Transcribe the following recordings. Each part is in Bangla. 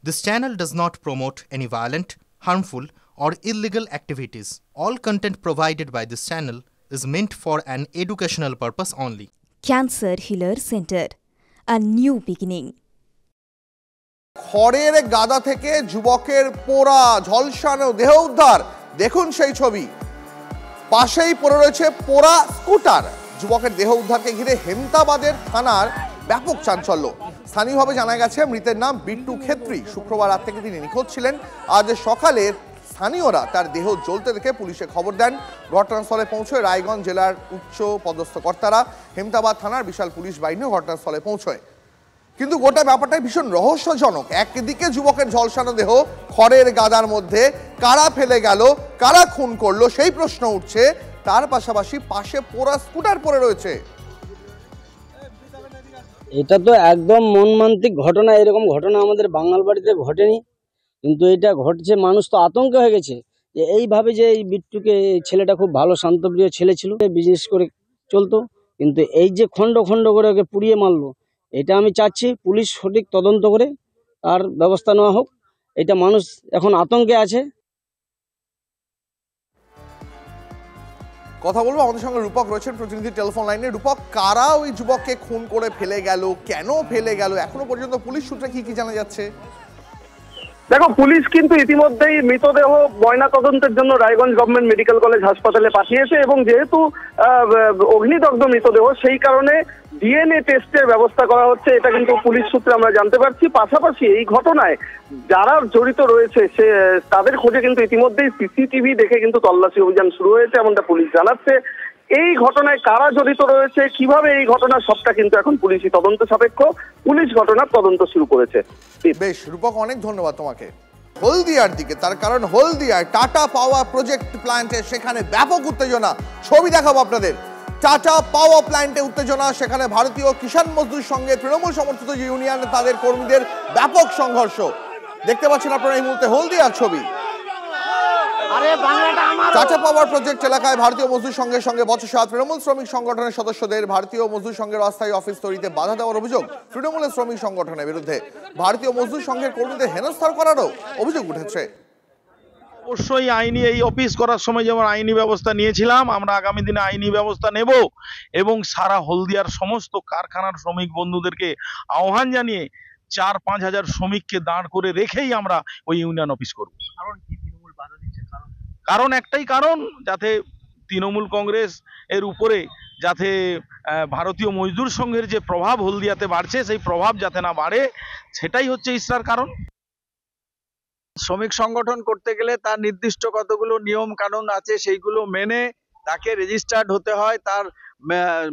This channel does not promote any violent, harmful, or illegal activities. All content provided by this channel is meant for an educational purpose only. Cancer Healer Center, a new beginning. খড়ের গাদা থেকে যুবকের পোড়া ঝলসানো দেহ উদ্ধার। দেখুন সেই ছবি। পাশেই পড়ে রয়েছে পোড়া স্কুটার। যুবকের দেহ উদ্ধারকে ঘিরে হেমতাবাদের থানার ব্যাপক চাঞ্চল্য। স্থানীয়ভাবে জানা গেছে মৃতের নাম বিট্টু খেত্রী। শুক্রবার রাত থেকে তিনি নিখোঁজ ছিলেন। আজ সকালে স্থানীয়রা তার দেহ জ্বলতে দেখে পুলিশে খবর দেন। ঘটনাস্থলে পৌঁছয় রায়গঞ্জ জেলার উচ্চ পদস্থ কর্তারা। হেমতাবাদ থানার বিশাল পুলিশ বাহিনীও ঘটনাস্থলে পৌঁছয়। কিন্তু গোটা ব্যাপারটাই ভীষণ রহস্যজনক। একদিকে যুবকের ঝলসানো দেহ খড়ের গাদার মধ্যে, কারা ফেলে গেল, কারা খুন করলো সেই প্রশ্ন উঠছে। তার পাশাপাশি পাশে পোড়া স্কুটার পড়ে রয়েছে। এটা তো একদম মর্মান্তিক ঘটনা। এরকম ঘটনা আমাদের বাঙাল বাড়িতে ঘটেনি, কিন্তু এটা ঘটছে। মানুষ তো আতঙ্ক হয়ে গেছে যে এইভাবে যে এই বিট্টুকে, ছেলেটা খুব ভালো শান্তপ্রিয় ছেলে ছিল, বিজনেস করে চলতো, কিন্তু এই যে খণ্ড খণ্ড করে ওকে পুড়িয়ে মারলো, এটা আমি চাচ্ছি পুলিশ সঠিক তদন্ত করে তার ব্যবস্থা নেওয়া হোক। এটা মানুষ এখন আতঙ্কে আছে। কথা বলবো, আমাদের সঙ্গে রূপক রয়েছেন প্রতিনিধি টেলিফোন লাইনে। রূপক, কারা ওই যুবককে খুন করে ফেলে গেল, কেন ফেলে গেল, এখনো পর্যন্ত পুলিশ সূত্রে কি জানা যাচ্ছে? দেখো, পুলিশ কিন্তু ইতিমধ্যেই মৃতদেহ ময়না তদন্তের জন্য রায়গঞ্জ গভর্নমেন্ট মেডিকেল কলেজ হাসপাতালে পাঠিয়েছে, এবং যেহেতু অগ্নিদগ্ধ মৃতদেহ, সেই কারণে ডিএনএ টেস্টের ব্যবস্থা করা হচ্ছে। এটা কিন্তু পুলিশ সূত্রে আমরা জানতে পারছি। পাশাপাশি এই ঘটনায় যারা জড়িত রয়েছে তাদের খোঁজে কিন্তু ইতিমধ্যেই সিসিটিভি দেখে কিন্তু তল্লাশি অভিযান শুরু হয়েছে, এমনটা পুলিশ জানাচ্ছে। এই ঘটনায় কারা জড়িত রয়েছে, কিভাবে এই ঘটনা, সবটা কিন্তু এখন পুলিশি তদন্ত সাপেক্ষ। পুলিশ ঘটনার তদন্ত শুরু করেছে। বেশ রূপক, অনেক ধন্যবাদ তোমাকে। হলদিয়ার দিকে, তার কারণ হলদিয়ায় টাটা পাওয়ার প্রজেক্ট প্ল্যান্টে সেখানে ব্যাপক উত্তেজনা। ছবি দেখাবো আপনাদের। টাটা পাওয়ার প্ল্যান্টে উত্তেজনা, সেখানে ভারতীয় কিষাণ মজদুর সঙ্গে তৃণমূল সমর্থিত যে ইউনিয়ন, তাদের কর্মীদের ব্যাপক সংঘর্ষ দেখতে পাচ্ছেন আপনারা এই মুহূর্তে হলদিয়ার ছবি। টাটা পাওয়ার প্রজেক্ট এলাকায় ভারতীয় মজদুর সংঘের সঙ্গে বচসা। তৃণমূল শ্রমিক সংগঠনের সদস্যদের ভারতীয় মজদুর সংঘের অস্থায়ী অফিস তৈরিতে বাধা দেওয়ার অভিযোগ। তৃণমূলের শ্রমিক সংগঠনের বিরুদ্ধে ভারতীয় মজদুর সংঘের কর্মীদের হেনস্থার করারও অভিযোগ উঠেছে। অবশ্যই আইনি, এই অফিস করার সময় যেমন আইনি ব্যবস্থা নিয়েছিলাম, আমরা আগামী দিনে আইনি ব্যবস্থা নেব, এবং সারা হলদিয়ার সমস্ত কারখানার শ্রমিক বন্ধুদেরকে আহ্বান জানিয়ে 4-5 হাজার শ্রমিককে দাঁড় করে রেখেই আমরা ওই ইউনিয়ন অফিস করব। কারণ একটাই কারণ, যাতে তৃণমূল কংগ্রেস এর উপরে যাতে ভারতীয় মজদুর সংঘের যে প্রভাব হলদিয়াতে বাড়ছে, সেই প্রভাব যাতে না বাড়ে, সেটাই হচ্ছে ইসরার কারণ। শ্রমিক সংগঠন করতে গেলে তার নির্দিষ্ট কতগুলো নিয়ম কানুন আছে, সেইগুলো মেনে তাকে রেজিস্টার্ড হতে হয়, তার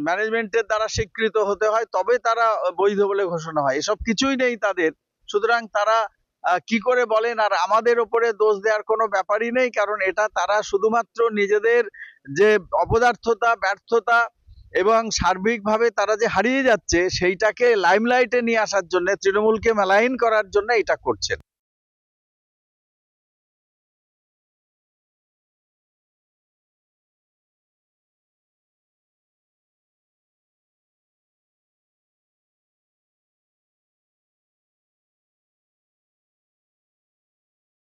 ম্যানেজমেন্টের দ্বারা স্বীকৃত হতে হয়, তবে তারা বৈধ বলে ঘোষণা হয়। এসব কিছুই নেই তাদের। সুতরাং তারা কি করে বলেন, আর আমাদের ওপরে দোষ দেওয়ার কোনো ব্যাপারই নেই, কারণ এটা তারা শুধুমাত্র নিজেদের যে অপদার্থতা, ব্যর্থতা এবং সার্বিকভাবে তারা যে হারিয়ে যাচ্ছে, সেইটাকে লাইমলাইটে নিয়ে আসার জন্য, তৃণমূলকে মেলাইন করার জন্য এটা করছেন।